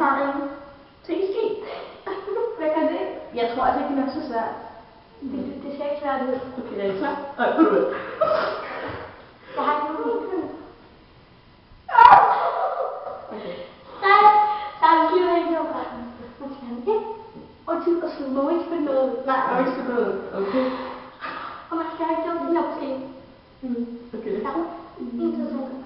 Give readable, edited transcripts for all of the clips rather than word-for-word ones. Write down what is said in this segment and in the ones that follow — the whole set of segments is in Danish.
tegn. TG. Hvad kan det? Jeg tror altså ikke, det er så svært. Det ser ikke svært ud. Okay, er I klar? Nej, du ved. Jeg har ikke nogen. Okay. Nej, der er lige ikke noget. Man skal have det. Og tid og slå. Man må ikke spille noget. Nej, man må ikke spille noget. Okay. Og man skal ikke gøre det her måske. Okay. Ja, en til sådan.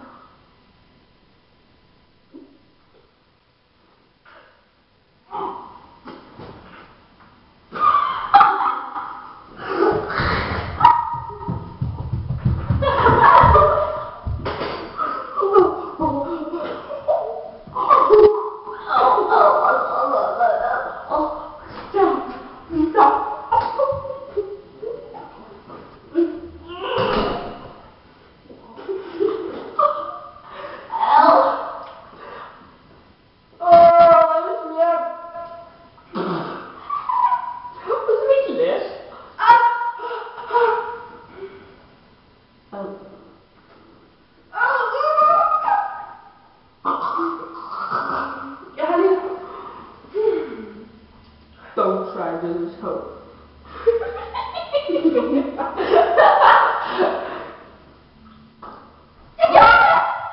Don't try to lose hope.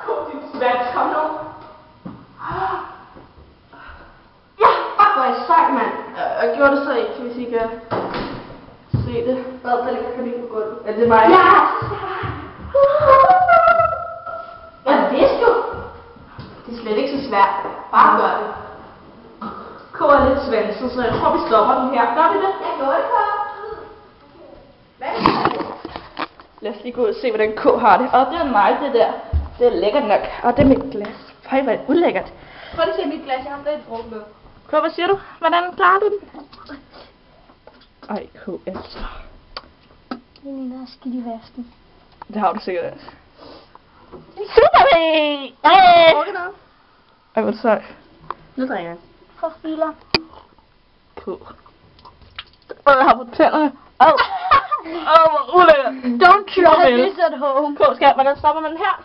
Kom, din svans, kom nu. Ja, fuck, hvor er I sej, mand. Jeg gjorde det så ikke, hvis I kan se det. Hvad, der ligger kanin på gulvet? Er det mig? Ja! Jeg vidste jo. Det er slet ikke så svært. Bare gør det. K er lidt svansen, så jeg tror, vi stopper den her. Gør vi det? Jeg gør det, K. Hvad er det? Lad os lige gå ud og se, hvordan K har det. Og det er mig, det der. Det er lækkert nok. Og det er mit glas. Fej, hvor er det ulækkert. Prøv lige at se mit glas. Jeg har stadig et druk med. K, hvad siger du? Hvordan klarer du den? Ej, K, altså. Det ligner at skidt i vasken. Det har du sikkert også. Super, baby! Ej, hvor sej. Nu drikker jeg. For filer. K. Jeg har på tænderne. Hvor ulækkert. Don't try this at home. K, skat, hvordan stopper man her?